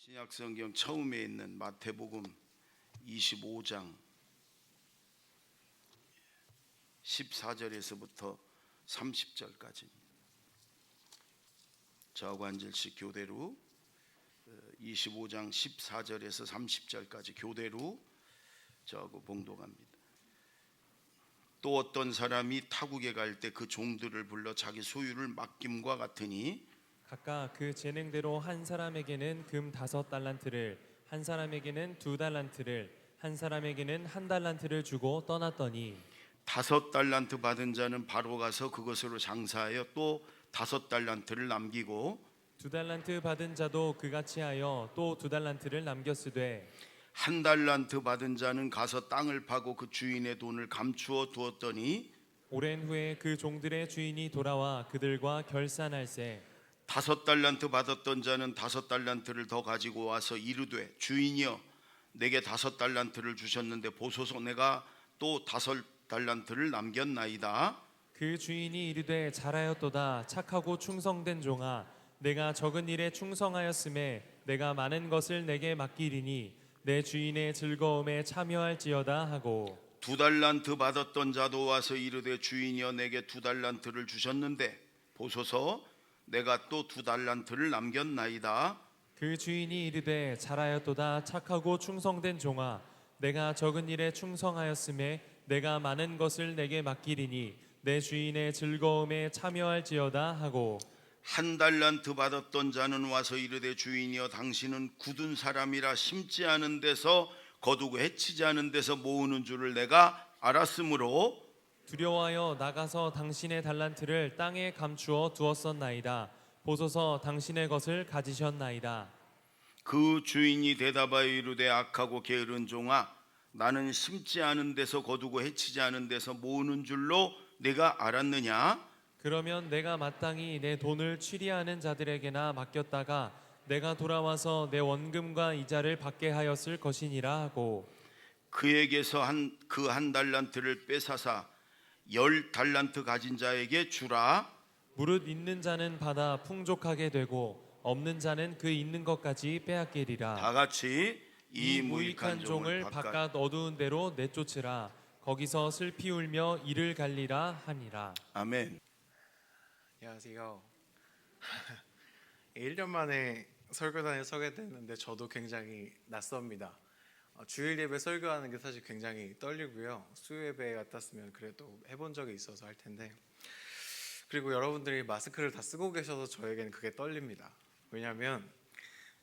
신약성경 처음에 있는 마태복음 25장 14절에서부터 30절까지 저하고 앉을시 교대로 25장 14절에서 30절까지 교대로 저하고 봉독합니다. 또 어떤 사람이 타국에 갈 때 그 종들을 불러 자기 소유를 맡김과 같으니 각각 그 재능대로 한 사람에게는 금 5달란트를, 한 사람에게는 2달란트를, 한 사람에게는 1달란트를 주고 떠났더니 5달란트 받은 자는 바로 가서 그것으로 장사하여 또 5달란트를 남기고 2달란트 받은 자도 그같이 하여 또 2달란트를 남겼으되 1달란트 받은 자는 가서 땅을 파고 그 주인의 돈을 감추어 두었더니 오랜 후에 그 종들의 주인이 돌아와 그들과 결산할세 5달란트 받았던 자는 5달란트를 더 가지고 와서 이르되 주인이여 내게 5달란트를 주셨는데 보소서 내가 또 5달란트를 남겼나이다. 그 주인이 이르되 잘하였도다 착하고 충성된 종아 내가 적은 일에 충성하였음에 내가 많은 것을 내게 맡기리니 내 주인의 즐거움에 참여할지어다 하고 2달란트 받았던 자도 와서 이르되 주인이여 내게 2달란트를 주셨는데 보소서 내가 또 2달란트를 남겼나이다. 그 주인이 이르되 잘하였도다 착하고 충성된 종아 내가 적은 일에 충성하였음에 내가 많은 것을 내게 맡기리니 내 주인의 즐거움에 참여할지어다 하고 1달란트 받았던 자는 와서 이르되 주인이여 당신은 굳은 사람이라 심지 않은 데서 거두고 해치지 않은 데서 모으는 줄을 내가 알았으므로 두려워하여 나가서 당신의 달란트를 땅에 감추어 두었었나이다 보소서 당신의 것을 가지셨나이다. 그 주인이 대답하여 이르되 악하고 게으른 종아 나는 심지 않은 데서 거두고 해치지 않은 데서 모으는 줄로 내가 알았느냐. 그러면 내가 마땅히 내 돈을 취리하는 자들에게나 맡겼다가 내가 돌아와서 내 원금과 이자를 받게 하였을 것이니라 하고 그에게서 그 1달란트를 빼사사 10달란트 가진 자에게 주라. 무릇 있는 자는 받아 풍족하게 되고 없는 자는 그 있는 것까지 빼앗기리라. 다 같이 이 무익한 종을 바깥 어두운 데로 내쫓으라. 거기서 슬피 울며 이를 갈리라 하니라. 아멘. 안녕하세요. 1년 만에 설교단에 서게 됐는데 저도 굉장히 낯섭니다. 주일 예배 설교하는 게 사실 굉장히 떨리고요. 수요 예배 같았으면 그래도 해본 적이 있어서 할 텐데 그리고 여러분들이 마스크를 다 쓰고 계셔서 저에게는 그게 떨립니다. 왜냐하면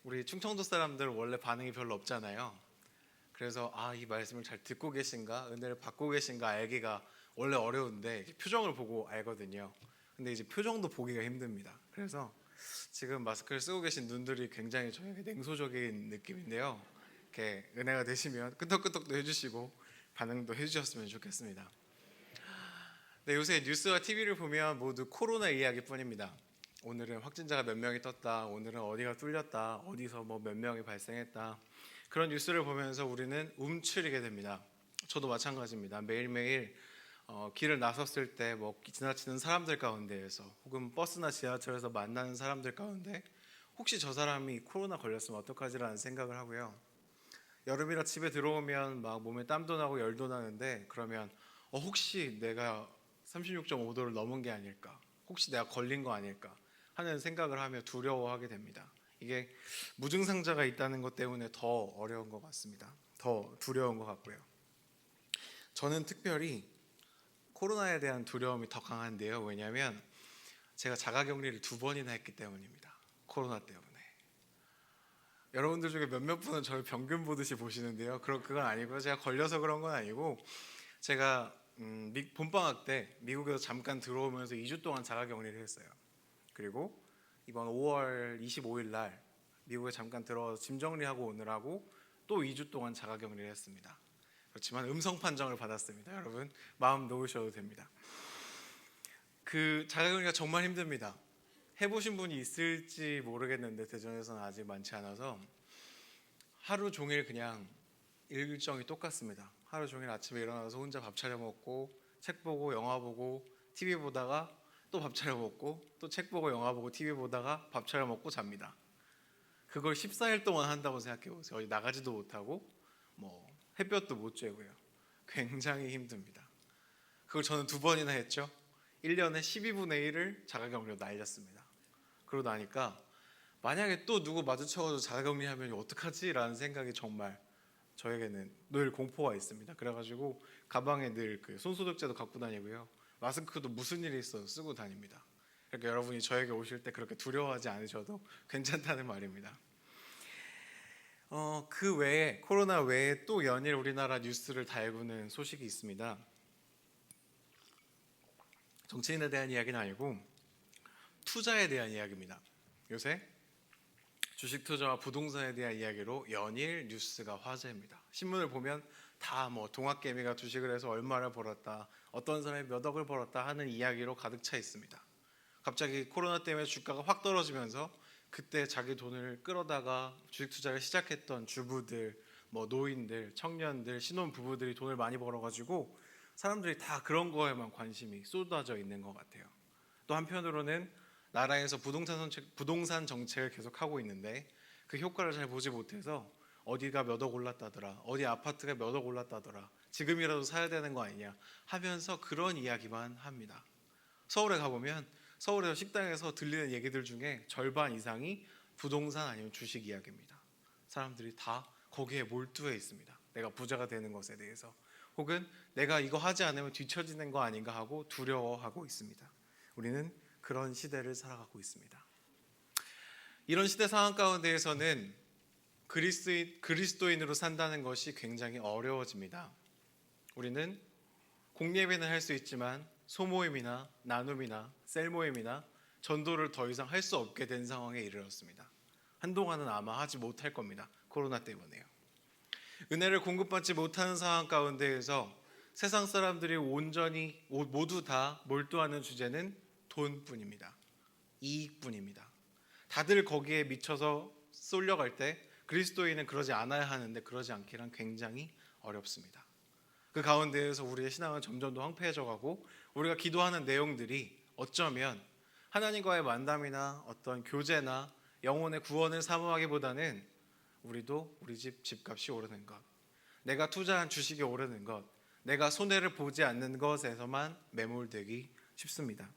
우리 충청도 사람들은 원래 반응이 별로 없잖아요. 그래서 이 말씀을 잘 듣고 계신가 은혜를 받고 계신가 알기가 원래 어려운데 표정을 보고 알거든요. 근데 이제 표정도 보기가 힘듭니다. 그래서 지금 마스크를 쓰고 계신 눈들이 굉장히 저에게 냉소적인 느낌인데요. 이렇게 은혜가 되시면 끄덕끄덕도 해주시고 반응도 해주셨으면 좋겠습니다. 네, 요새 뉴스와 TV를 보면 모두 코로나 이야기뿐입니다. 오늘은 확진자가 몇 명이 떴다, 오늘은 어디가 뚫렸다, 어디서 뭐 몇 명이 발생했다, 그런 뉴스를 보면서 우리는 움츠리게 됩니다. 저도 마찬가지입니다. 매일매일 길을 나섰을 때 뭐 지나치는 사람들 가운데에서 혹은 버스나 지하철에서 만나는 사람들 가운데 혹시 저 사람이 코로나 걸렸으면 어떡하지라는 생각을 하고요. 여름이라 집에 들어오면 막 몸에 땀도 나고 열도 나는데 그러면 혹시 내가 36.5도를 넘은 게 아닐까, 혹시 내가 걸린 거 아닐까 하는 생각을 하며 두려워하게 됩니다. 이게 무증상자가 있다는 것 때문에 더 어려운 것 같습니다. 더 두려운 것 같고요. 저는 특별히 코로나에 대한 두려움이 더 강한데요. 왜냐하면 제가 자가격리를 2번이나 했기 때문입니다. 코로나 때문에. 여러분들 중에 몇몇 분은 저를 병균 보듯이 보시는데요. 그건 아니고요. 제가 걸려서 그런 건 아니고 제가 봄방학 때 미국에서 잠깐 들어오면서 2주 동안 자가격리를 했어요. 그리고 이번 5월 25일 날 미국에 잠깐 들어와서 짐 정리하고 오느라고 또 2주 동안 자가격리를 했습니다. 그렇지만 음성 판정을 받았습니다. 여러분 마음 놓으셔도 됩니다. 그 자가격리가 정말 힘듭니다. 해보신 분이 있을지 모르겠는데 대전에서는 아직 많지 않아서 하루 종일 그냥 일정이 똑같습니다. 하루 종일 아침에 일어나서 혼자 밥 차려 먹고 책 보고 영화 보고 TV 보다가 또 밥 차려 먹고 또 책 보고 영화 보고 TV 보다가 밥 차려 먹고 잡니다. 그걸 14일 동안 한다고 생각해 보세요. 어디 나가지도 못하고 뭐 햇볕도 못 쬐고요. 굉장히 힘듭니다. 그걸 저는 2번이나 했죠. 1년에 12분의 1을 자가격리로 날렸습니다. 그러고 나니까 만약에 또 누구 마주쳐가지고 자가격리하면 어떡하지? 라는 생각이 정말 저에게는 늘 공포가 있습니다. 그래가지고 가방에 늘 그 손소독제도 갖고 다니고요. 마스크도 무슨 일이 있어도 쓰고 다닙니다. 그러니까 여러분이 저에게 오실 때 그렇게 두려워하지 않으셔도 괜찮다는 말입니다. 그 외에 코로나 외에 또 연일 우리나라 뉴스를 달구는 소식이 있습니다. 정치인에 대한 이야기는 아니고 투자에 대한 이야기입니다. 요새 주식 투자와 부동산에 대한 이야기로 연일 뉴스가 화제입니다. 신문을 보면 다 뭐 동학개미가 주식을 해서 얼마를 벌었다, 어떤 사람이 몇 억을 벌었다 하는 이야기로 가득 차 있습니다. 갑자기 코로나 때문에 주가가 확 떨어지면서 그때 자기 돈을 끌어다가 주식 투자를 시작했던 주부들, 뭐 노인들, 청년들, 신혼부부들이 돈을 많이 벌어가지고 사람들이 다 그런 거에만 관심이 쏟아져 있는 것 같아요. 또 한편으로는 나라에서 부동산 정책을 계속 하고 있는데 그 효과를 잘 보지 못해서 어디가 몇 억 올랐다더라, 어디 아파트가 몇 억 올랐다더라, 지금이라도 사야 되는 거 아니냐 하면서 그런 이야기만 합니다. 서울에 가보면 서울에서 식당에서 들리는 얘기들 중에 절반 이상이 부동산 아니면 주식 이야기입니다. 사람들이 다 거기에 몰두해 있습니다. 내가 부자가 되는 것에 대해서, 혹은 내가 이거 하지 않으면 뒤처지는 거 아닌가 하고 두려워하고 있습니다. 우리는 그런 시대를 살아가고 있습니다. 이런 시대 상황 가운데에서는 그리스도인으로 산다는 것이 굉장히 어려워집니다. 우리는 공예배는 할 수 있지만 소모임이나 나눔이나 셀모임이나 전도를 더 이상 할 수 없게 된 상황에 이르렀습니다. 한동안은 아마 하지 못할 겁니다. 코로나 때문에요. 은혜를 공급받지 못하는 상황 가운데에서 세상 사람들이 온전히 모두 다 몰두하는 주제는 돈뿐입니다. 이익뿐입니다. 다들 거기에 미쳐서 쏠려갈 때 그리스도인은 그러지 않아야 하는데 그러지 않기란 굉장히 어렵습니다. 그 가운데에서 우리의 신앙은 점점 더 황폐해져 가고 우리가 기도하는 내용들이 어쩌면 하나님과의 만남이나 어떤 교제나 영혼의 구원을 사모하기보다는 우리도 우리 집 집값이 오르는 것, 내가 투자한 주식이 오르는 것, 내가 손해를 보지 않는 것에서만 매몰되기 쉽습니다.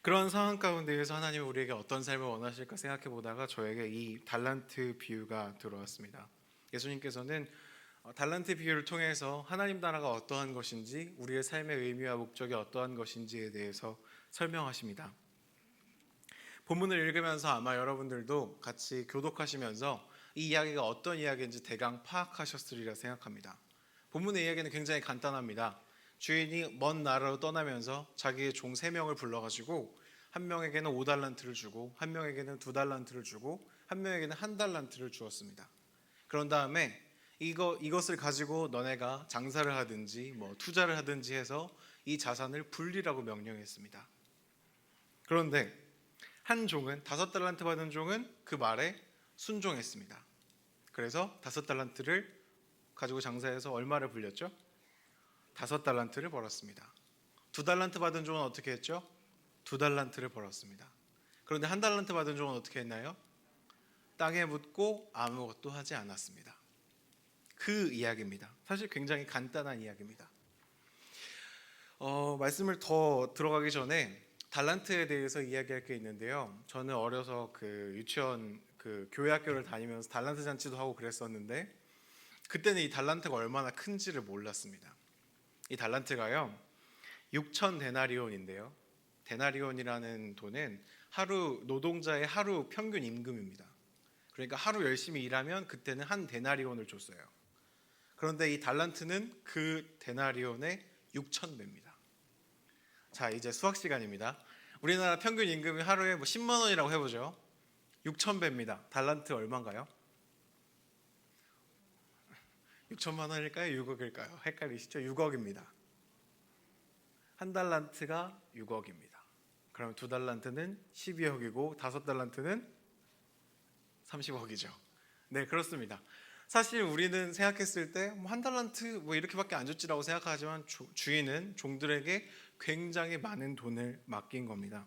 그런 상황 가운데에서 하나님은 우리에게 어떤 삶을 원하실까 생각해 보다가 저에게 이 달란트 비유가 들어왔습니다. 예수님께서는 달란트 비유를 통해서 하나님 나라가 어떠한 것인지, 우리의 삶의 의미와 목적이 어떠한 것인지에 대해서 설명하십니다. 본문을 읽으면서 아마 여러분들도 같이 교독하시면서 이 이야기가 어떤 이야기인지 대강 파악하셨으리라 생각합니다. 본문의 이야기는 굉장히 간단합니다. 주인이 먼 나라로 떠나면서 자기의 종 3명을 불러가지고 한 명에게는 5달란트를 주고 한 명에게는 2달란트를 주고 한 명에게는 1달란트를 주었습니다. 그런 다음에 이것을 가지고 너네가 장사를 하든지 뭐 투자를 하든지 해서 이 자산을 불리라고 명령했습니다. 그런데 한 종은 5달란트 받은 종은 그 말에 순종했습니다. 그래서 5달란트를 가지고 장사해서 얼마를 불렸죠? 5달란트를 벌었습니다. 2달란트 받은 종은 어떻게 했죠? 2달란트를 벌었습니다. 그런데 1달란트 받은 종은 어떻게 했나요? 땅에 묻고 아무것도 하지 않았습니다. 그 이야기입니다. 사실 굉장히 간단한 이야기입니다. 말씀을 더 들어가기 전에 달란트에 대해서 이야기할 게 있는데요. 저는 어려서 그 유치원 교회 학교를 다니면서 달란트 잔치도 하고 그랬었는데 그때는 이 달란트가 얼마나 큰지를 몰랐습니다. 이 달란트가요 6천 데나리온인데요. 데나리온이라는 돈은 하루 노동자의 하루 평균 임금입니다. 그러니까 하루 열심히 일하면 그때는 한 데나리온을 줬어요. 그런데 이 달란트는 그 데나리온의 6,000배입니다. 자, 이제 수학 시간입니다. 우리나라 평균 임금이 하루에 10만 원이라고 해보죠. 6,000배입니다. 달란트 얼마인가요? 6천만 원일까요? 6억일까요? 헷갈리시죠? 6억입니다. 한 달란트가 6억입니다. 그럼 2달란트는 12억이고 5달란트는 30억이죠. 네, 그렇습니다. 사실 우리는 생각했을 때 한 달란트 이렇게밖에 안 줬지라고 생각하지만 주인은 종들에게 굉장히 많은 돈을 맡긴 겁니다.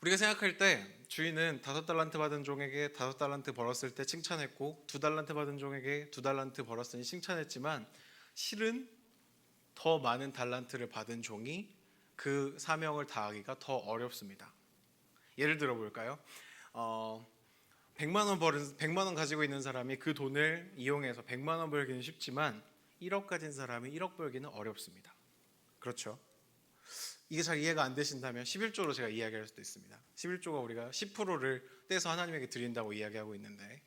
우리가 생각할 때 주인은 5달란트 받은 종에게 5달란트 벌었을 때 칭찬했고 2달란트 받은 종에게 2달란트 벌었으니 칭찬했지만 실은 더 많은 달란트를 받은 종이 그 사명을 다하기가 더 어렵습니다. 예를 들어 볼까요? 100만 원 가지고 있는 사람이 그 돈을 이용해서 100만 원 벌기는 쉽지만 1억 가진 사람이 1억 벌기는 어렵습니다. 그렇죠? 이게 잘 이해가 안 되신다면 11조로 제가 이야기할 수도 있습니다. 11조가 우리가 10%를 떼서 하나님에게 드린다고 이야기하고 있는데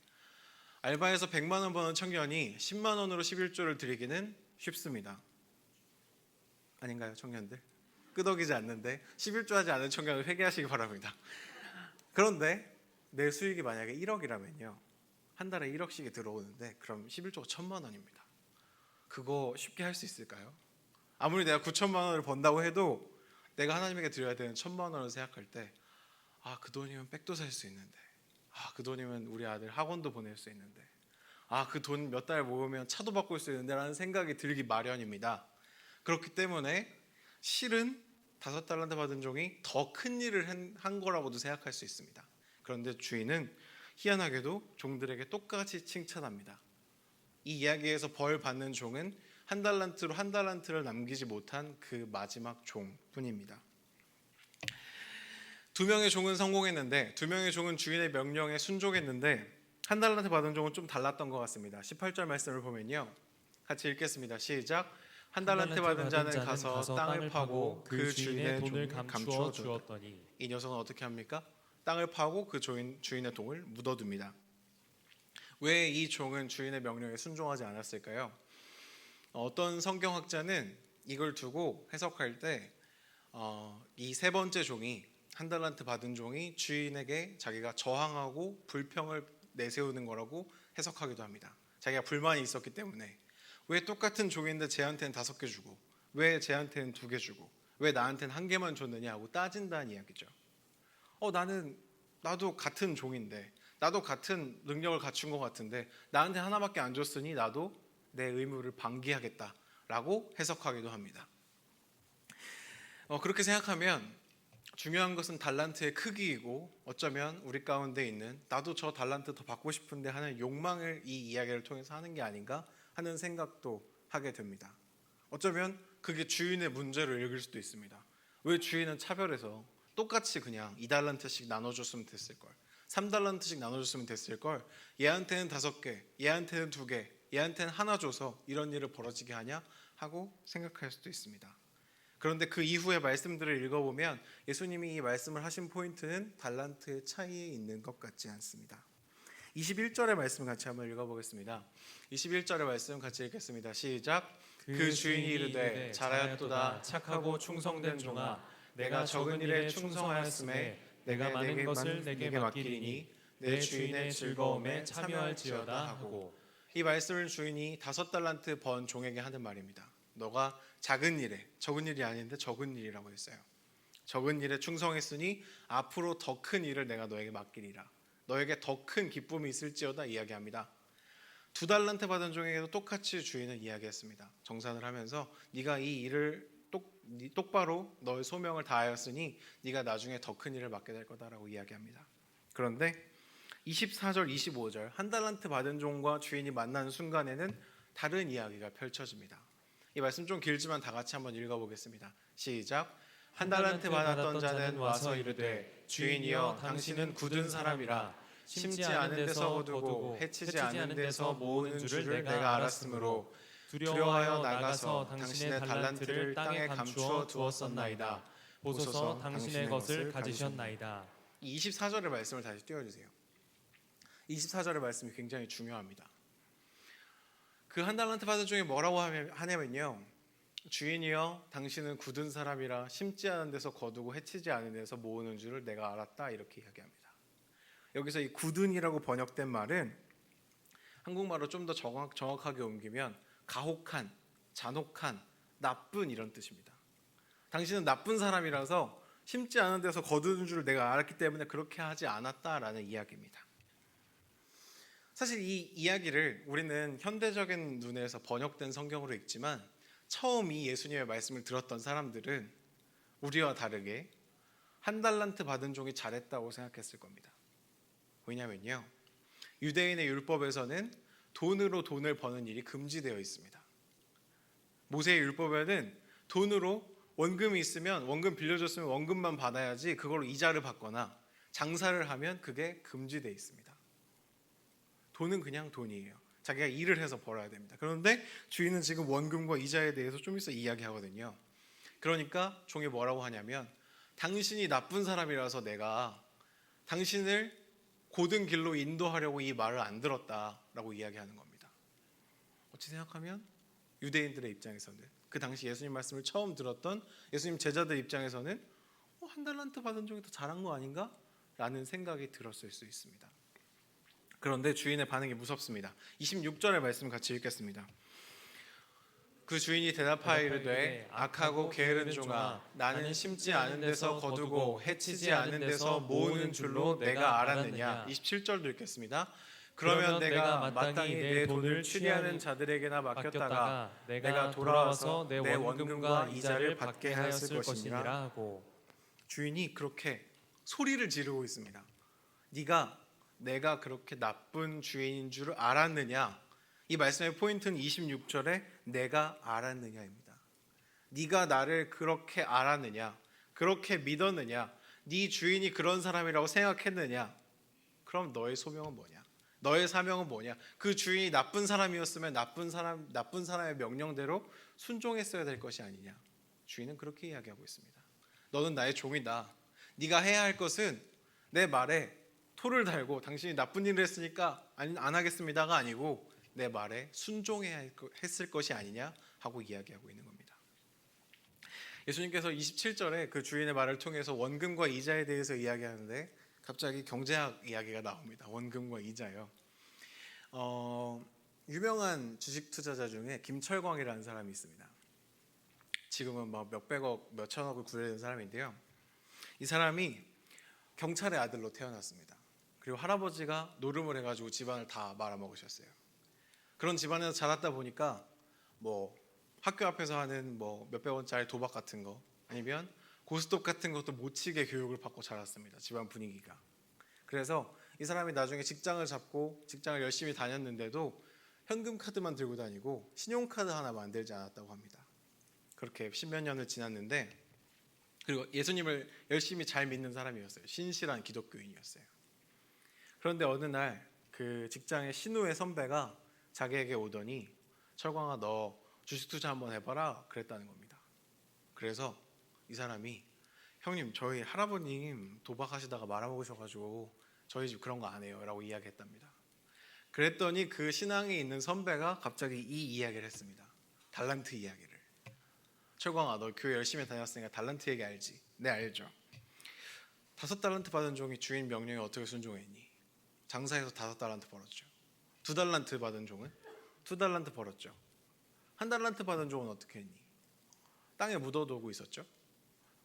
알바에서 100만 원 버는 청년이 10만 원으로 11조를 드리기는 쉽습니다. 아닌가요, 청년들? 끄덕이지 않는데 11조 하지 않은 청년을 회개하시기 바랍니다. 그런데 내 수익이 만약에 1억이라면요. 한 달에 1억씩이 들어오는데 그럼 11조가 1,000만 원입니다. 그거 쉽게 할 수 있을까요? 아무리 내가 9천만 원을 번다고 해도 내가 하나님에게 드려야 되는 1,000만 원을 생각할 때 그 돈이면 백도 살 수 있는데 그 돈이면 우리 아들 학원도 보낼 수 있는데 그 돈 몇 달 모으면 차도 바꿀 수 있는데 라는 생각이 들기 마련입니다. 그렇기 때문에 실은 5달란트 받은 종이 더 큰 일을 한 거라고도 생각할 수 있습니다. 그런데 주인은 희한하게도 종들에게 똑같이 칭찬합니다. 이 이야기에서 벌 받는 종은 한 달란트를 남기지 못한 그 마지막 종뿐입니다. 2명의 종은 성공했는데 2명의 종은 주인의 명령에 순종했는데 한 달란트 받은 종은 좀 달랐던 것 같습니다. 18절 말씀을 보면요. 같이 읽겠습니다. 시작. 한 달란트 받은 자는 가서 땅을 파고 그 주인의 돈을 감추어 주었더니 이 녀석은 어떻게 합니까? 땅을 파고 그 주인의 돈을 묻어둡니다. 왜 이 종은 주인의 명령에 순종하지 않았을까요? 어떤 성경학자는 이걸 두고 해석할 때 이 세 번째 종이 한 달란트 받은 종이 주인에게 자기가 저항하고 불평을 내세우는 거라고 해석하기도 합니다. 자기가 불만이 있었기 때문에 왜 똑같은 종인데 쟤한테는 5개 주고 왜 쟤한테는 2개 주고 왜 나한테는 1개만 줬느냐 하고 따진다는 이야기죠. 나도 같은 종인데 나도 같은 능력을 갖춘 것 같은데 나한테 하나밖에 안 줬으니 나도 내 의무를 방기하겠다라고 해석하기도 합니다. 그렇게 생각하면 중요한 것은 달란트의 크기이고 어쩌면 우리 가운데 있는 나도 저 달란트 더 받고 싶은데 하는 욕망을 이 이야기를 통해서 하는 게 아닌가 하는 생각도 하게 됩니다. 어쩌면 그게 주인의 문제로 읽을 수도 있습니다. 왜 주인은 차별해서 똑같이 그냥 2달란트씩 나눠줬으면 됐을걸, 3달란트씩 나눠줬으면 됐을걸, 얘한테는 5개, 얘한테는 2개, 얘한테는 하나 줘서 이런 일을 벌어지게 하냐 하고 생각할 수도 있습니다. 그런데 그 이후의 말씀들을 읽어보면 예수님이 이 말씀을 하신 포인트는 달란트의 차이에 있는 것 같지 않습니다. 21절의 말씀 같이 한번 읽어보겠습니다. 21절의 말씀 같이 읽겠습니다. 시작. 그 주인이 이르되 잘하였도다 착하고 충성된 종아 내가 적은 일에 충성하였음에 내가 많은 것을 내게 맡기리니 내 주인의 즐거움에 참여할지어다 하고, 이 말씀을 주인이 5달란트 번 종에게 하는 말입니다. 너가 작은 일에, 적은 일이 아닌데 적은 일이라고 했어요. 적은 일에 충성했으니 앞으로 더 큰 일을 내가 너에게 맡기리라. 너에게 더 큰 기쁨이 있을지어다 이야기합니다. 2달란트 받은 종에게도 똑같이 주인은 이야기했습니다. 정산을 하면서 네가 이 일을 똑바로 너의 소명을 다하였으니 네가 나중에 더 큰 일을 맡게 될 거다라고 이야기합니다. 그런데 24절, 25절 한 달란트 받은 종과 주인이 만나는 순간에는 다른 이야기가 펼쳐집니다. 이 말씀 좀 길지만 다 같이 한번 읽어보겠습니다. 시작. 한 달란트 받았던 자는 와서 이르되 주인이여 당신은 굳은 사람이라 심지 않은 데서 거두고 해치지 않은 데서 모으는 줄을 내가 알았으므로 두려워하여 나가서 당신의 달란트를 땅에 감추어 두었었나이다. 보소서 당신의 것을 가지셨나이다. 이 24절의 말씀을 다시 띄워주세요. 24절의 말씀이 굉장히 중요합니다. 그 한 달란트 받은 종이 뭐라고 하냐면요, 주인이여 당신은 굳은 사람이라 심지 않은 데서 거두고 해치지 않은 데서 모으는 줄을 내가 알았다 이렇게 이야기합니다. 여기서 이 굳은이라고 번역된 말은 한국말로 좀 더 정확하게 옮기면 가혹한, 잔혹한, 나쁜 이런 뜻입니다. 당신은 나쁜 사람이라서 심지 않은 데서 거두는 줄을 내가 알았기 때문에 그렇게 하지 않았다라는 이야기입니다. 사실 이 이야기를 우리는 현대적인 눈에서 번역된 성경으로 읽지만 처음 이 예수님의 말씀을 들었던 사람들은 우리와 다르게 한 달란트 받은 종이 잘했다고 생각했을 겁니다. 왜냐면요, 유대인의 율법에서는 돈으로 돈을 버는 일이 금지되어 있습니다. 모세의 율법에는 돈으로 원금이 있으면 원금 빌려줬으면 원금만 받아야지 그걸로 이자를 받거나 장사를 하면 그게 금지되어 있습니다. 돈은 그냥 돈이에요. 자기가 일을 해서 벌어야 됩니다. 그런데 주인은 지금 원금과 이자에 대해서 좀 있어 이야기하거든요. 그러니까 종이 뭐라고 하냐면, 당신이 나쁜 사람이라서 내가 당신을 고든 길로 인도하려고 이 말을 안 들었다라고 이야기하는 겁니다. 어찌 생각하면 유대인들의 입장에서는, 그 당시 예수님 말씀을 처음 들었던 예수님 제자들 입장에서는 한 달란트 받은 종이 더 잘한 거 아닌가? 라는 생각이 들었을 수 있습니다. 그런데 주인의 반응이 무섭습니다. 26절의 말씀 같이 읽겠습니다. 그 주인이 대답하여 이르되 악하고 게으른 종아, 나는 심지 않은 데서 거두고 해치지 않은 데서 모으는 줄로 내가 알았느냐. 27절도 읽겠습니다. 그러면 내가 마땅히 내 돈을 취리하는 자들에게나 맡겼다가 내가 돌아와서 내 원금과 이자를 받게 하였을 것이니라 하고. 주인이 그렇게 소리를 지르고 있습니다. 내가 그렇게 나쁜 주인인 줄 알았느냐? 이 말씀의 포인트는 26절에 내가 알았느냐입니다. 네가 나를 그렇게 알았느냐? 그렇게 믿었느냐? 네 주인이 그런 사람이라고 생각했느냐? 그럼 너의 소명은 뭐냐? 너의 사명은 뭐냐? 그 주인이 나쁜 사람이었으면 나쁜 사람의 명령대로 순종했어야 될 것이 아니냐? 주인은 그렇게 이야기하고 있습니다. 너는 나의 종이다. 네가 해야 할 것은 내 말에 토를 달고 당신이 나쁜 일을 했으니까 안 하겠습니다가 아니고 내 말에 순종해야 했을 것이 아니냐 하고 이야기하고 있는 겁니다. 예수님께서 27절에 그 주인의 말을 통해서 원금과 이자에 대해서 이야기하는데 갑자기 경제학 이야기가 나옵니다. 원금과 이자요. 유명한 주식 투자자 중에 김철광이라는 사람이 있습니다. 지금은 막 몇백억, 몇천억을 구해낸 사람인데요. 이 사람이 경찰의 아들로 태어났습니다. 그리고 할아버지가 노름을 해가지고 집안을 다 말아먹으셨어요. 그런 집안에서 자랐다 보니까 뭐 학교 앞에서 하는 뭐 몇백 원짜리 도박 같은 거 아니면 고스톱 같은 것도 못 치게 교육을 받고 자랐습니다. 집안 분위기가. 그래서 이 사람이 나중에 직장을 잡고 직장을 열심히 다녔는데도 현금 카드만 들고 다니고 신용카드 하나 만들지 않았다고 합니다. 그렇게 십몇 년을 지났는데, 그리고 예수님을 열심히 잘 믿는 사람이었어요. 신실한 기독교인이었어요. 그런데 어느 날 그 직장의 신우의 선배가 자기에게 오더니 철광아, 너 주식 투자 한번 해봐라 그랬다는 겁니다. 그래서 이 사람이 형님, 저희 할아버님 도박하시다가 말아먹으셔가지고 저희 집 그런 거 안 해요 라고 이야기했답니다. 그랬더니 그 신앙에 있는 선배가 갑자기 이 이야기를 했습니다. 달란트 이야기를. 철광아, 너 교회 열심히 다녔으니까 달란트 얘기 알지? 네, 알죠. 5달란트 받은 종이 주인 명령에 어떻게 순종했니? 장사해서 5달란트 벌었죠. 2달란트 받은 종은 2달란트 벌었죠. 1달란트 받은 종은 어떻게 했니? 땅에 묻어두고 있었죠.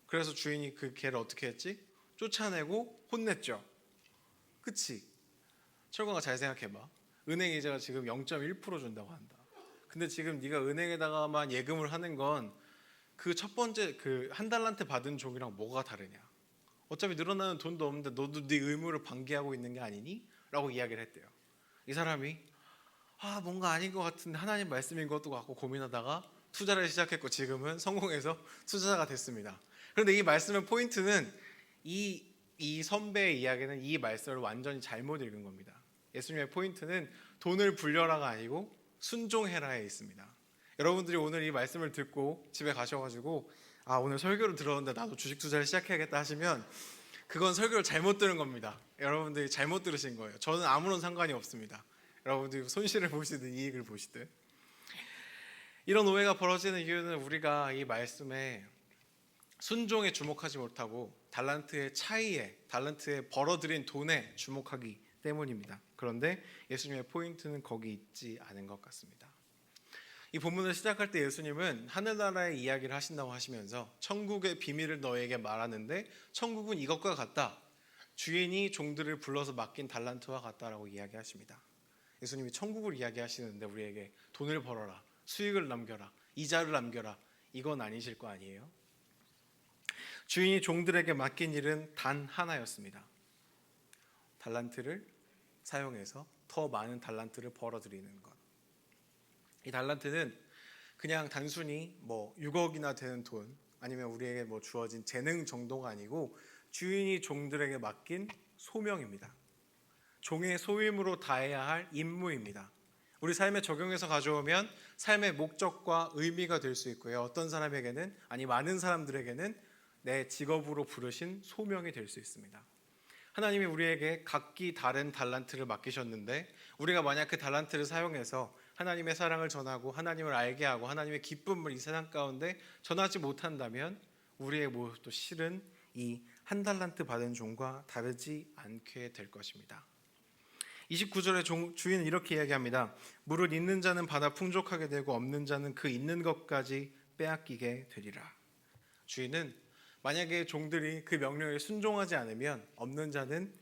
그래서 주인이 그 개를 어떻게 했지? 쫓아내고 혼냈죠. 그치? 철광아, 잘 생각해봐. 은행 이자가 지금 0.1% 준다고 한다. 근데 지금 네가 은행에다가만 예금을 하는 건 그 첫 번째 그 1달란트 받은 종이랑 뭐가 다르냐? 어차피 늘어나는 돈도 없는데 너도 네 의무를 방기하고 있는 게 아니니? 라고 이야기를 했대요. 이 사람이 뭔가 아닌 것 같은데 하나님 말씀인 것도 같고 고민하다가 투자를 시작했고 지금은 성공해서 투자자가 됐습니다. 그런데 이 말씀의 포인트는 이 선배의 이야기는 이 말씀을 완전히 잘못 읽은 겁니다. 예수님의 포인트는 돈을 불려라가 아니고 순종해라에 있습니다. 여러분들이 오늘 이 말씀을 듣고 집에 가셔가지고 오늘 설교를 들었는데 나도 주식 투자를 시작해야겠다 하시면 그건 설교를 잘못 들은 겁니다. 여러분들이 잘못 들으신 거예요. 저는 아무런 상관이 없습니다. 여러분들이 손실을 보시든 이익을 보시든. 이런 오해가 벌어지는 이유는 우리가 이 말씀에 순종에 주목하지 못하고 달란트의 차이에, 달란트에 벌어들인 돈에 주목하기 때문입니다. 그런데 예수님의 포인트는 거기 있지 않은 것 같습니다. 이 본문을 시작할 때 예수님은 하늘나라의 이야기를 하신다고 하시면서 천국의 비밀을 너에게 말하는데 천국은 이것과 같다. 주인이 종들을 불러서 맡긴 달란트와 같다라고 이야기하십니다. 예수님이 천국을 이야기하시는데 우리에게 돈을 벌어라, 수익을 남겨라, 이자를 남겨라, 이건 아니실 거 아니에요? 주인이 종들에게 맡긴 일은 단 하나였습니다. 달란트를 사용해서 더 많은 달란트를 벌어들이는 것. 이 달란트는 그냥 단순히 6억이나 되는 돈, 아니면 우리에게 주어진 재능 정도가 아니고 주인이 종들에게 맡긴 소명입니다. 종의 소임으로 다해야 할 임무입니다. 우리 삶에 적용해서 가져오면 삶의 목적과 의미가 될 수 있고요. 어떤 사람에게는, 많은 사람들에게는 내 직업으로 부르신 소명이 될 수 있습니다. 하나님이 우리에게 각기 다른 달란트를 맡기셨는데, 우리가 만약 그 달란트를 사용해서 하나님의 사랑을 전하고 하나님을 알게 하고 하나님의 기쁨을 이 세상 가운데 전하지 못한다면 우리의 모습도 실은 이 한 달란트 받은 종과 다르지 않게 될 것입니다. 29절에 주인은 이렇게 이야기합니다. 물을 있는 자는 받아 풍족하게 되고 없는 자는 그 있는 것까지 빼앗기게 되리라. 주인은 만약에 종들이 그 명령에 순종하지 않으면 없는 자는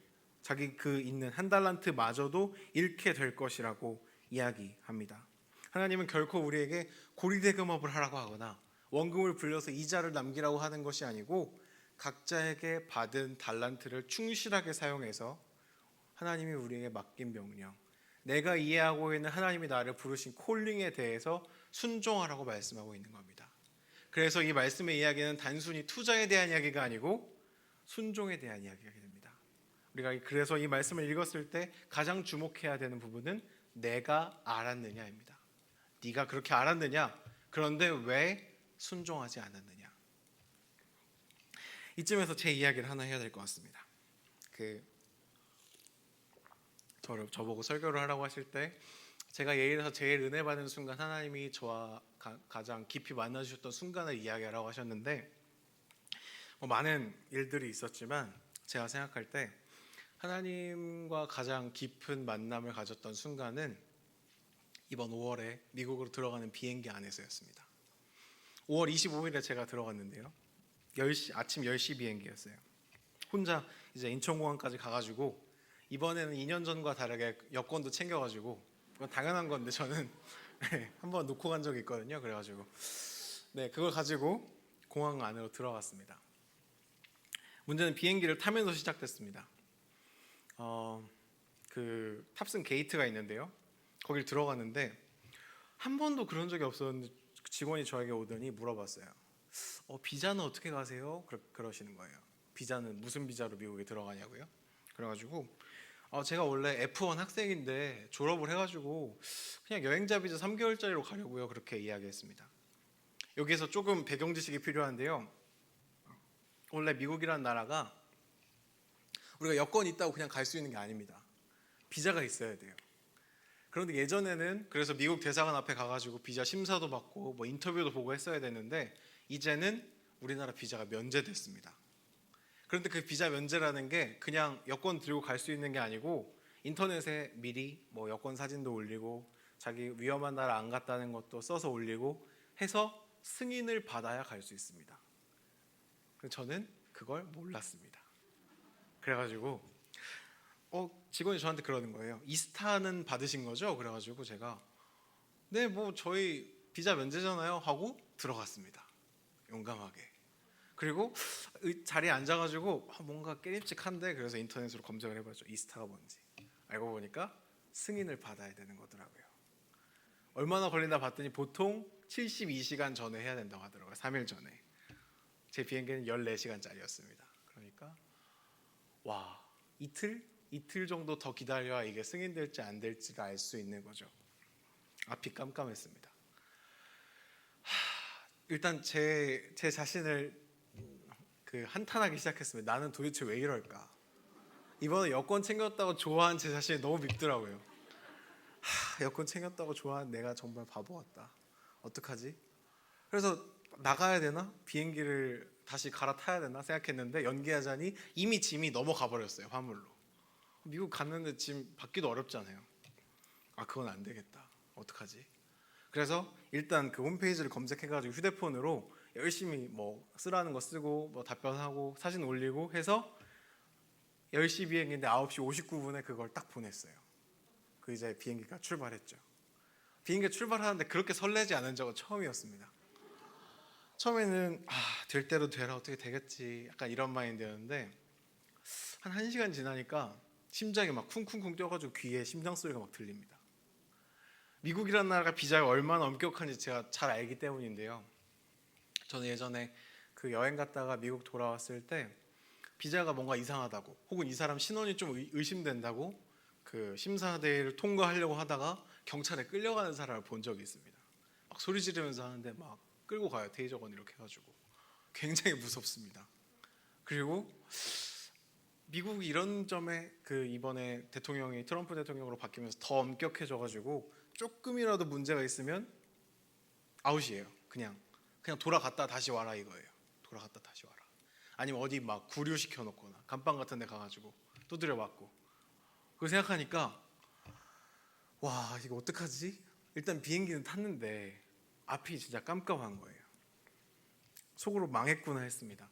자기 그 있는 한 달란트 마저도 잃게 될 것이라고 이야기합니다. 하나님은 결코 우리에게 고리대금업을 하라고 하거나 원금을 불려서 이자를 남기라고 하는 것이 아니고, 각자에게 받은 달란트를 충실하게 사용해서 하나님이 우리에게 맡긴 명령, 내가 이해하고 있는 하나님이 나를 부르신 콜링에 대해서 순종하라고 말씀하고 있는 겁니다. 그래서 이 말씀의 이야기는 단순히 투자에 대한 이야기가 아니고 순종에 대한 이야기가 됩니다. 우리가 그래서 이 말씀을 읽었을 때 가장 주목해야 되는 부분은 내가 알았느냐입니다. 네가 그렇게 알았느냐? 그런데 왜 순종하지 않았느냐? 이쯤에서 제 이야기를 하나 해야 될 것 같습니다. 저보고 설교를 하라고 하실 때 제가 예를 들어서 제일 은혜 받은 순간, 하나님이 저와 가장 깊이 만나주셨던 순간을 이야기하라고 하셨는데, 많은 일들이 있었지만 제가 생각할 때 하나님과 가장 깊은 만남을 가졌던 순간은 이번 5월에 미국으로 들어가는 비행기 안에서였습니다. 5월 25일에 제가 들어갔는데요. 아침 10시 비행기였어요. 혼자 이제 인천공항까지 가가지고, 이번에는 2년 전과 다르게 여권도 챙겨가지고, 그건 당연한 건데 저는 한번 놓고 간 적이 있거든요. 그래가지고 그걸 가지고 공항 안으로 들어갔습니다. 문제는 비행기를 타면서 시작됐습니다. 그 탑승 게이트가 있는데요. 거길 들어갔는데 한 번도 그런 적이 없었는데 직원이 저에게 오더니 물어봤어요. 비자는 어떻게 가세요? 그러시는 거예요. 비자는 무슨 비자로 미국에 들어가냐고요? 그래가지고 제가 원래 F1 학생인데 졸업을 해가지고 그냥 여행자 비자 3개월짜리로 가려고요. 그렇게 이야기했습니다. 여기에서 조금 배경 지식이 필요한데요. 원래 미국이라는 나라가 우리가 여권 있다고 그냥 갈 수 있는 게 아닙니다. 비자가 있어야 돼요. 그런데 예전에는 그래서 미국 대사관 앞에 가가지고 비자 심사도 받고 인터뷰도 보고 했어야 되는데, 이제는 우리나라 비자가 면제됐습니다. 그런데 그 비자 면제라는 게 그냥 여권 들고 갈 수 있는 게 아니고, 인터넷에 미리 여권 사진도 올리고 자기 위험한 나라 안 갔다는 것도 써서 올리고 해서 승인을 받아야 갈 수 있습니다. 저는 그걸 몰랐습니다. 그래가지고 직원이 저한테 그러는 거예요. 이스타는 받으신 거죠? 그래가지고 제가 네, 저희 비자 면제잖아요 하고 들어갔습니다. 용감하게. 그리고 자리에 앉아가지고 뭔가 깨림칙한데, 그래서 인터넷으로 검색을 해봤죠. 이스타가 뭔지. 알고 보니까 승인을 받아야 되는 거더라고요. 얼마나 걸린다 봤더니 보통 72시간 전에 해야 된다고 하더라고요. 3일 전에. 제 비행기는 14시간짜리였습니다. 그러니까 이틀 정도 더 기다려야 이게 승인될지 안 될지를 알 수 있는 거죠. 앞이 깜깜했습니다. 일단 제 자신을 한탄하기 시작했습니다. 나는 도대체 왜 이럴까? 이번에 여권 챙겼다고 좋아한 제 자신이 너무 밉더라고요. 여권 챙겼다고 좋아한 내가 정말 바보 같다. 어떡하지? 그래서 나가야 되나? 비행기를 다시 갈아타야 되나 생각했는데, 연기하자니 이미 짐이 넘어가 버렸어요. 화물로. 미국 갔는데 짐 받기도 어렵잖아요. 그건 안 되겠다. 어떡하지? 그래서 일단 그 홈페이지를 검색해가지고 휴대폰으로 열심히 쓰라는 거 쓰고 답변하고 사진 올리고 해서 10시 비행기인데 9시 59분에 그걸 딱 보냈어요. 이제 비행기가 출발했죠. 비행기가 출발하는데 그렇게 설레지 않은 적은 처음이었습니다. 처음에는 될 대로 되라, 어떻게 되겠지, 약간 이런 마인드였는데 한 1시간 지나니까 심장이 막 쿵쿵쿵 뛰어가지고 귀에 심장 소리가 막 들립니다. 미국이라는 나라가 비자가 얼마나 엄격한지 제가 잘 알기 때문인데요. 저는 예전에 그 여행 갔다가 미국 돌아왔을 때 비자가 뭔가 이상하다고, 혹은 이 사람 신원이 좀 의심된다고 그 심사대를 통과하려고 하다가 경찰에 끌려가는 사람을 본 적이 있습니다. 막 소리 지르면서 하는데 막 끌고 가요. 테이저건 이렇게 해가지고. 굉장히 무섭습니다. 그리고 미국이 이런 점에 그 이번에 대통령이 트럼프 대통령으로 바뀌면서 더 엄격해져가지고 조금이라도 문제가 있으면 아웃이에요. 그냥 돌아갔다 다시 와라 이거예요. 돌아갔다 다시 와라. 아니면 어디 막 구류 시켜놓거나 감방 같은 데 가가지고 두드려 맞고. 그거 생각하니까 와, 이거 어떡하지? 일단 비행기는 탔는데 앞이 진짜 깜깜한 거예요. 속으로 망했구나 했습니다.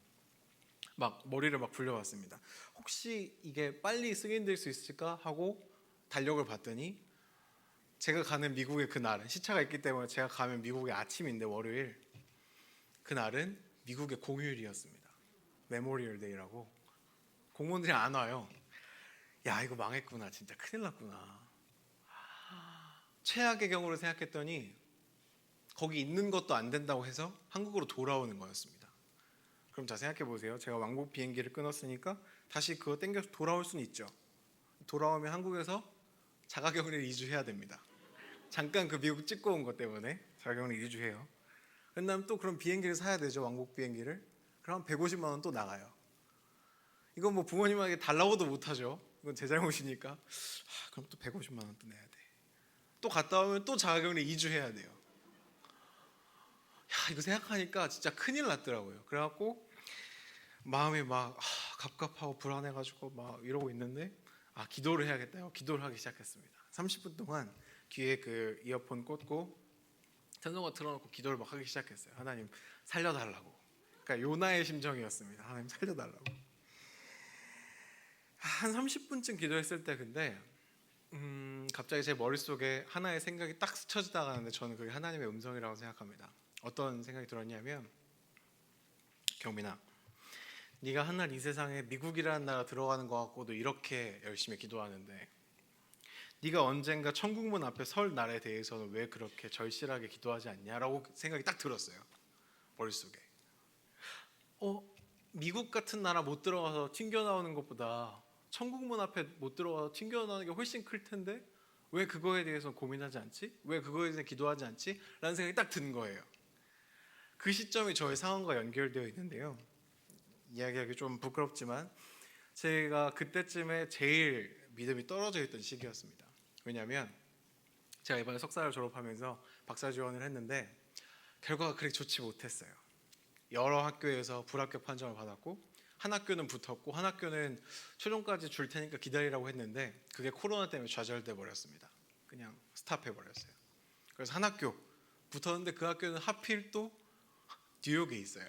막 머리를 막 굴려봤습니다. 혹시 이게 빨리 승인될 수 있을까 하고 달력을 봤더니 제가 가는 미국의 그날은 시차가 있기 때문에 제가 가면 미국의 아침인데 월요일, 그날은 미국의 공휴일이었습니다. 메모리얼 데이라고. 공무원들이 안 와요. 야, 이거 망했구나. 진짜 큰일 났구나. 최악의 경우로 생각했더니 거기 있는 것도 안 된다고 해서 한국으로 돌아오는 거였습니다. 그럼 자, 생각해 보세요. 제가 왕복 비행기를 끊었으니까 다시 그거 땡겨서 돌아올 수는 있죠. 돌아오면 한국에서 자가격리 2주 해야 됩니다. 잠깐 그 미국 찍고 온 것 때문에 자가격리 2주 해요. 그다음 또 그럼 비행기를 사야 되죠. 왕복 비행기를. 그럼 150만 원 또 나가요. 이건 뭐 부모님에게 달라고도 못하죠. 이건 제 잘못이니까. 그럼 또 150만 원 또 내야 돼. 또 갔다 오면 또 자가격리 2주 해야 돼요. 야, 이거 생각하니까 진짜 큰일 났더라고요. 그래갖고 마음이 막 갑갑하고 불안해가지고 막 이러고 있는데 기도를 해야겠다. 기도를 하기 시작했습니다. 30분 동안 귀에 그 이어폰 꽂고 찬송가 틀어놓고 기도를 막 하기 시작했어요. 하나님 살려달라고. 그러니까 요나의 심정이었습니다. 하나님 살려달라고. 한 30분쯤 기도했을 때 근데 갑자기 제 머릿속에 하나의 생각이 딱 스쳐지다가는데 저는 그게 하나님의 음성이라고 생각합니다. 어떤 생각이 들었냐면, 경민아, 네가 한 날 이 세상에 미국이라는 나라 들어가는 것 같고도 이렇게 열심히 기도하는데 네가 언젠가 천국문 앞에 설 날에 대해서는 왜 그렇게 절실하게 기도하지 않냐라고 생각이 딱 들었어요. 머릿속에. 미국 같은 나라 못 들어가서 튕겨나오는 것보다 천국문 앞에 못 들어가서 튕겨나오는 게 훨씬 클 텐데 왜 그거에 대해서 고민하지 않지? 왜 그거에 대해서 기도하지 않지? 라는 생각이 딱 든 거예요. 그 시점이 저의 상황과 연결되어 있는데요. 이야기하기 좀 부끄럽지만 제가 그때쯤에 제일 믿음이 떨어져 있던 시기였습니다. 왜냐하면 제가 이번에 석사를 졸업하면서 박사 지원을 했는데 결과가 그렇게 좋지 못했어요. 여러 학교에서 불합격 판정을 받았고 한 학교는 붙었고 한 학교는 최종까지 줄 테니까 기다리라고 했는데 그게 코로나 때문에 좌절돼 버렸습니다. 그냥 스탑해 버렸어요. 그래서 한 학교 붙었는데 그 학교는 하필 또 뉴욕에 있어요.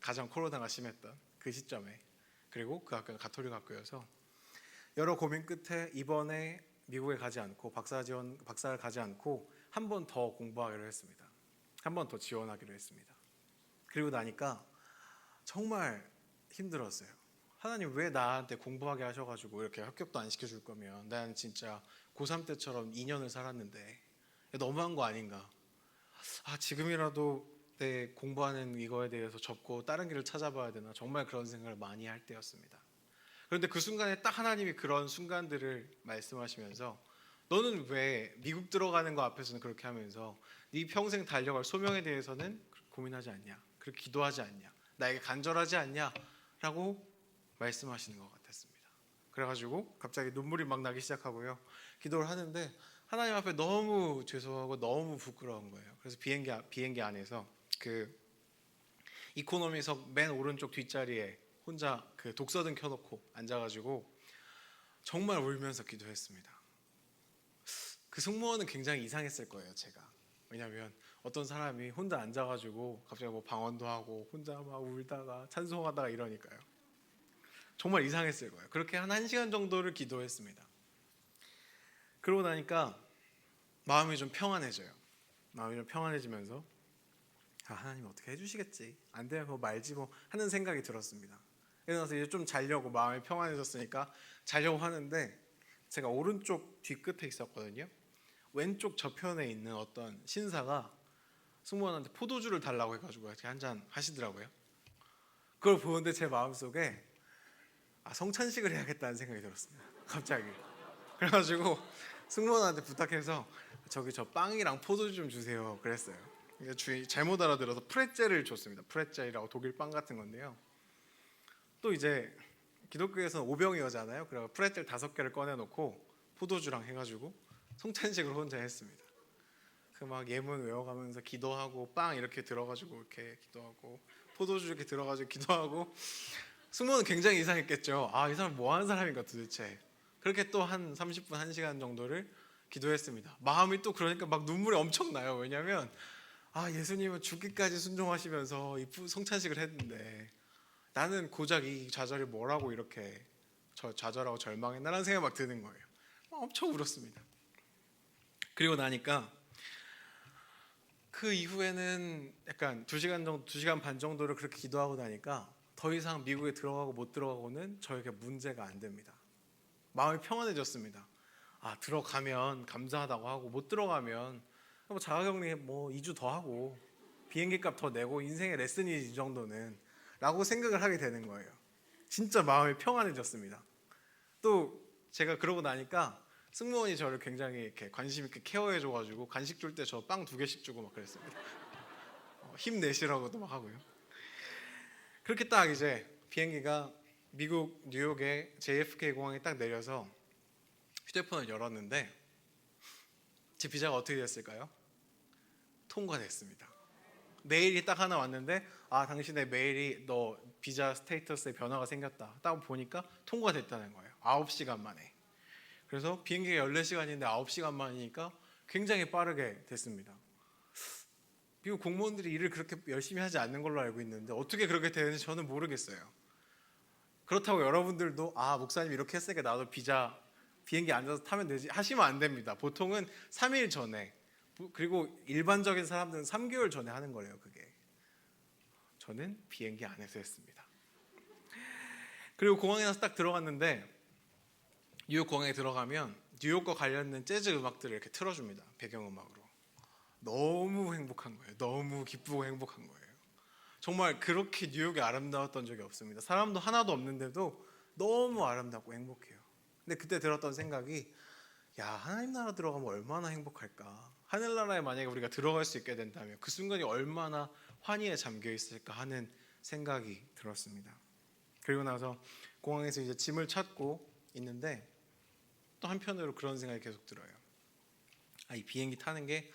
가장 코로나가 심했던 그 시점에. 그리고 그 학교는 가톨릭 학교여서 여러 고민 끝에 이번에 미국에 가지 않고 박사를 가지 않고 한 번 더 공부하기로 했습니다. 한 번 더 지원하기로 했습니다. 그리고 나니까 정말 힘들었어요. 하나님 왜 나한테 공부하게 하셔가지고 이렇게 합격도 안 시켜줄 거면 난 진짜 고3 때처럼 2년을 살았는데 너무한 거 아닌가. 지금이라도 내 공부하는 이거에 대해서 접고 다른 길을 찾아봐야 되나, 정말 그런 생각을 많이 할 때였습니다. 그런데 그 순간에 딱 하나님이 그런 순간들을 말씀하시면서 너는 왜 미국 들어가는 거 앞에서는 그렇게 하면서 네 평생 달려갈 소명에 대해서는 고민하지 않냐, 그렇게 기도하지 않냐, 나에게 간절하지 않냐 라고 말씀하시는 것 같았습니다. 그래가지고 갑자기 눈물이 막 나기 시작하고요. 기도를 하는데 하나님 앞에 너무 죄송하고 너무 부끄러운 거예요. 그래서 비행기 안에서 그 이코노미석 맨 오른쪽 뒷자리에 혼자 그 독서등 켜놓고 앉아가지고 정말 울면서 기도했습니다. 그 승무원은 굉장히 이상했을 거예요, 제가. 왜냐하면 어떤 사람이 혼자 앉아가지고 갑자기 뭐 방언도 하고 혼자 막 울다가 찬송하다가 이러니까요. 정말 이상했을 거예요. 그렇게 한 1시간 정도를 기도했습니다. 그러고 나니까 마음이 좀 평안해져요. 마음이 좀 평안해지면서 하나님 어떻게 해주시겠지, 안 되면 그거 말지 뭐 하는 생각이 들었습니다. 일어나서 이제 좀 자려고, 마음이 평안해졌으니까 자려고 하는데 제가 오른쪽 뒤끝에 있었거든요. 왼쪽 저편에 있는 어떤 신사가 승무원한테 포도주를 달라고 해가지고 이렇게 한 잔 하시더라고요. 그걸 보는데 제 마음속에 성찬식을 해야겠다는 생각이 들었습니다. 갑자기. 그래가지고 승무원한테 부탁해서 저기 저 빵이랑 포도주 좀 주세요 그랬어요. 주인이 잘못 알아들어서 프레첼을 줬습니다. 프레첼이라고 독일 빵 같은 건데요. 또 이제 기독교에서는 오병이어잖아요. 그래서 프레첼 5개를 꺼내놓고 포도주랑 해가지고 성찬식을 혼자 했습니다. 그 막 예문 외워가면서 기도하고 빵 이렇게 들어가지고 이렇게 기도하고 포도주 이렇게 들어가지고 기도하고. 승무원은 굉장히 이상했겠죠. 이 사람 뭐 하는 사람인가 도대체. 그렇게 또 한 30분 1시간 정도를 기도했습니다. 마음이 또 그러니까 막 눈물이 엄청 나요. 왜냐하면 예수님은 죽기까지 순종하시면서 이 성찬식을 했는데 나는 고작 이 좌절이 뭐라고 이렇게 좌절하고 절망했나라는 생각이 막 드는 거예요. 엄청 울었습니다. 그리고 나니까 그 이후에는 약간 2시간 반 정도를 그렇게 기도하고 나니까 더 이상 미국에 들어가고 못 들어가고는 저에게 문제가 안 됩니다. 마음이 평안해졌습니다. 들어가면 감사하다고 하고 못 들어가면 뭐 자가격리 뭐 2주 더 하고 비행기 값 더 내고 인생의 레슨이 이 정도는 라고 생각을 하게 되는 거예요. 진짜 마음이 평안해졌습니다. 또 제가 그러고 나니까 승무원이 저를 굉장히 이렇게 관심 있게 케어해줘가지고 간식 줄 때 저 빵 2개씩 주고 막 그랬습니다. 힘내시라고도 막 하고요. 그렇게 딱 이제 비행기가 미국 뉴욕의 JFK 공항에 딱 내려서 휴대폰을 열었는데 제 비자가 어떻게 됐을까요? 통과됐습니다. 메일이 딱 하나 왔는데 당신의 메일이 너 비자 스테이터스에 변화가 생겼다. 딱 보니까 통과됐다는 거예요. 9시간 만에. 그래서 비행기가 14시간인데 9시간 만이니까 굉장히 빠르게 됐습니다. 미국 공무원들이 일을 그렇게 열심히 하지 않는 걸로 알고 있는데 어떻게 그렇게 되는지 저는 모르겠어요. 그렇다고 여러분들도 목사님 이렇게 했으니까 나도 비행기 앉아서 타면 되지 하시면 안 됩니다. 보통은 3일 전에, 그리고 일반적인 사람들은 3개월 전에 하는 거예요. 그게 저는 비행기 안에서 했습니다. 그리고 공항에 가서 딱 들어갔는데 뉴욕 공항에 들어가면 뉴욕과 관련된 재즈 음악들을 이렇게 틀어줍니다. 배경음악으로. 너무 행복한 거예요. 너무 기쁘고 행복한 거예요. 정말 그렇게 뉴욕이 아름다웠던 적이 없습니다. 사람도 하나도 없는데도 너무 아름답고 행복해요. 근데 그때 들었던 생각이 하나님 나라 들어가면 얼마나 행복할까. 하늘나라에 만약에 우리가 들어갈 수 있게 된다면 그 순간이 얼마나 환희에 잠겨 있을까 하는 생각이 들었습니다. 그리고 나서 공항에서 이제 짐을 찾고 있는데 또 한편으로 그런 생각이 계속 들어요. 이 비행기 타는 게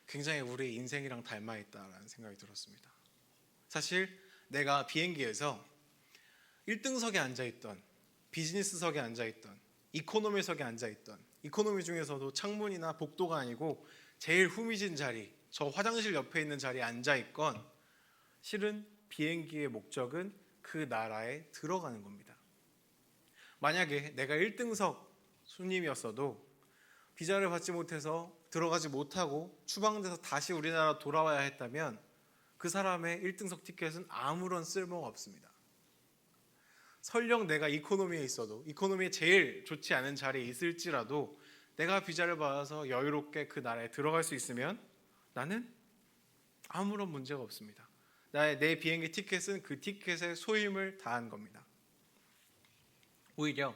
굉장히 우리 인생이랑 닮아 있다라는 생각이 들었습니다. 사실 내가 비행기에서 1등석에 앉아있던, 비즈니스석에 앉아있던, 이코노미석에 앉아있던, 이코노미 중에서도 창문이나 복도가 아니고 제일 후미진 자리, 저 화장실 옆에 있는 자리에 앉아있건 실은 비행기의 목적은 그 나라에 들어가는 겁니다. 만약에 내가 1등석 손님이었어도 비자를 받지 못해서 들어가지 못하고 추방돼서 다시 우리나라 돌아와야 했다면 그 사람의 1등석 티켓은 아무런 쓸모가 없습니다. 설령 내가 이코노미에 있어도, 이코노미에 제일 좋지 않은 자리에 있을지라도 내가 비자를 받아서 여유롭게 그 나라에 들어갈 수 있으면 나는 아무런 문제가 없습니다. 내 비행기 티켓은 그 티켓의 소임을 다한 겁니다. 오히려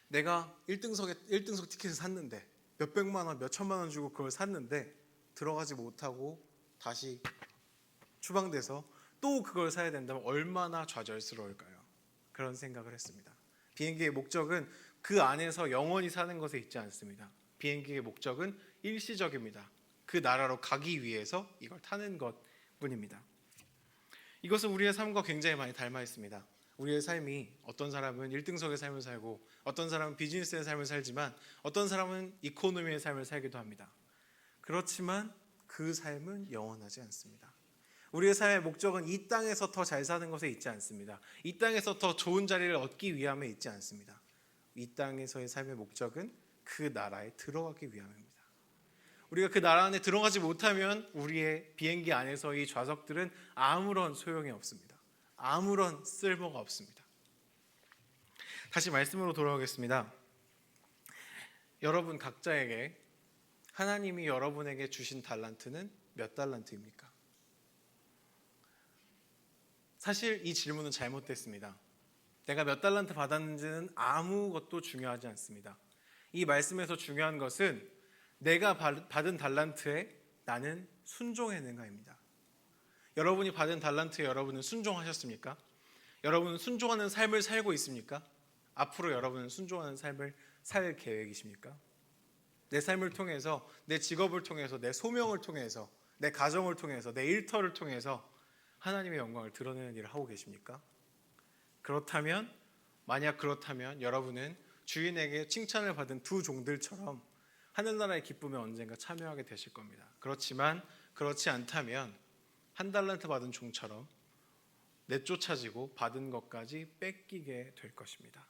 내가 1등석 티켓을 샀는데 몇백만 원, 몇천만 원 주고 그걸 샀는데 들어가지 못하고 다시 추방돼서 또 그걸 사야 된다면 얼마나 좌절스러울까요? 그런 생각을 했습니다. 비행기의 목적은 그 안에서 영원히 사는 것에 있지 않습니다. 비행기의 목적은 일시적입니다. 그 나라로 가기 위해서 이걸 타는 것뿐입니다. 이것은 우리의 삶과 굉장히 많이 닮아 있습니다. 우리의 삶이 어떤 사람은 1등석의 삶을 살고 어떤 사람은 비즈니스의 삶을 살지만 어떤 사람은 이코노미의 삶을 살기도 합니다. 그렇지만 그 삶은 영원하지 않습니다. 우리의 삶의 목적은 이 땅에서 더 잘 사는 것에 있지 않습니다. 이 땅에서 더 좋은 자리를 얻기 위함에 있지 않습니다. 이 땅에서의 삶의 목적은 그 나라에 들어가기 위함입니다. 우리가 그 나라 안에 들어가지 못하면 우리의 비행기 안에서의 좌석들은 아무런 소용이 없습니다. 아무런 쓸모가 없습니다. 다시 말씀으로 돌아오겠습니다. 여러분 각자에게 하나님이 여러분에게 주신 달란트는 몇 달란트입니까? 사실 이 질문은 잘못됐습니다. 내가 몇 달란트 받았는지는 아무것도 중요하지 않습니다. 이 말씀에서 중요한 것은 내가 받은 달란트에 나는 순종했는가입니다. 여러분이 받은 달란트에 여러분은 순종하셨습니까? 여러분은 순종하는 삶을 살고 있습니까? 앞으로 여러분은 순종하는 삶을 살 계획이십니까? 내 삶을 통해서, 내 직업을 통해서, 내 소명을 통해서, 내 가정을 통해서, 내 일터를 통해서 하나님의 영광을 드러내는 일을 하고 계십니까? 만약 그렇다면 여러분은 주인에게 칭찬을 받은 두 종들처럼 하늘나라의 기쁨에 언젠가 참여하게 되실 겁니다. 그렇지만 그렇지 않다면 한 달란트 받은 종처럼 내쫓아지고 받은 것까지 뺏기게 될 것입니다.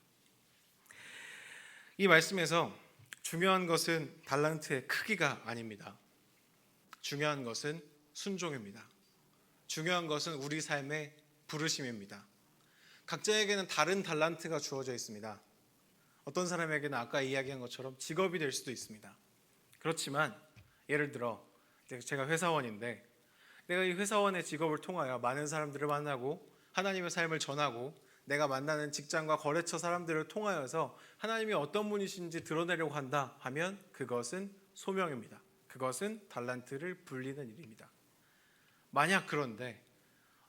이 말씀에서 중요한 것은 달란트의 크기가 아닙니다. 중요한 것은 순종입니다. 중요한 것은 우리 삶의 부르심입니다. 각자에게는 다른 달란트가 주어져 있습니다. 어떤 사람에게는 아까 이야기한 것처럼 직업이 될 수도 있습니다. 그렇지만 예를 들어 제가 회사원인데 내가 이 회사원의 직업을 통하여 많은 사람들을 만나고 하나님의 삶을 전하고 내가 만나는 직장과 거래처 사람들을 통하여서 하나님이 어떤 분이신지 드러내려고 한다 하면 그것은 소명입니다. 그것은 달란트를 불리는 일입니다. 만약 그런데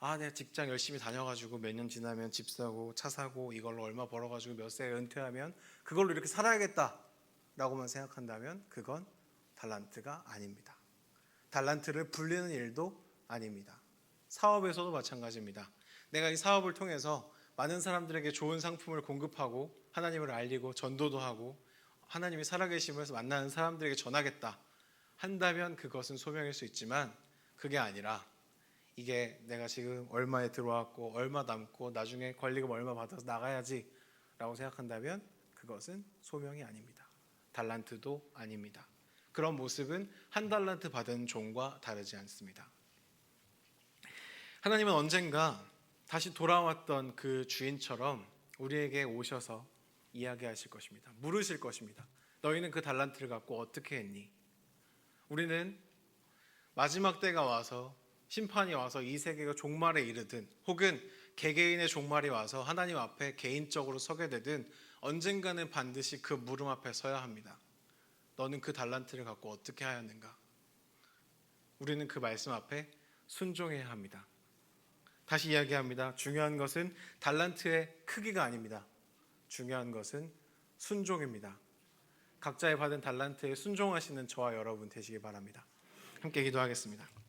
내가 직장 열심히 다녀가지고 몇 년 지나면 집 사고 차 사고 이걸로 얼마 벌어가지고 몇 세에 은퇴하면 그걸로 이렇게 살아야겠다 라고만 생각한다면 그건 달란트가 아닙니다. 달란트를 불리는 일도 아닙니다. 사업에서도 마찬가지입니다. 내가 이 사업을 통해서 많은 사람들에게 좋은 상품을 공급하고 하나님을 알리고 전도도 하고 하나님이 살아계심을 만나는 사람들에게 전하겠다 한다면 그것은 소명일 수 있지만 그게 아니라 이게 내가 지금 얼마에 들어왔고 얼마 남고 나중에 권리금 얼마 받아서 나가야지 라고 생각한다면 그것은 소명이 아닙니다. 달란트도 아닙니다. 그런 모습은 한 달란트 받은 종과 다르지 않습니다. 하나님은 언젠가 다시 돌아왔던 그 주인처럼 우리에게 오셔서 이야기하실 것입니다. 물으실 것입니다. 너희는 그 달란트를 갖고 어떻게 했니? 우리는 마지막 때가 와서 심판이 와서 이 세계가 종말에 이르든 혹은 개개인의 종말이 와서 하나님 앞에 개인적으로 서게 되든 언젠가는 반드시 그 물음 앞에 서야 합니다. 너는 그 달란트를 갖고 어떻게 하였는가? 우리는 그 말씀 앞에 순종해야 합니다. 다시 이야기합니다. 중요한 것은 달란트의 크기가 아닙니다. 중요한 것은 순종입니다. 각자의 받은 달란트에 순종하시는 저와 여러분 되시기 바랍니다. 함께 기도하겠습니다.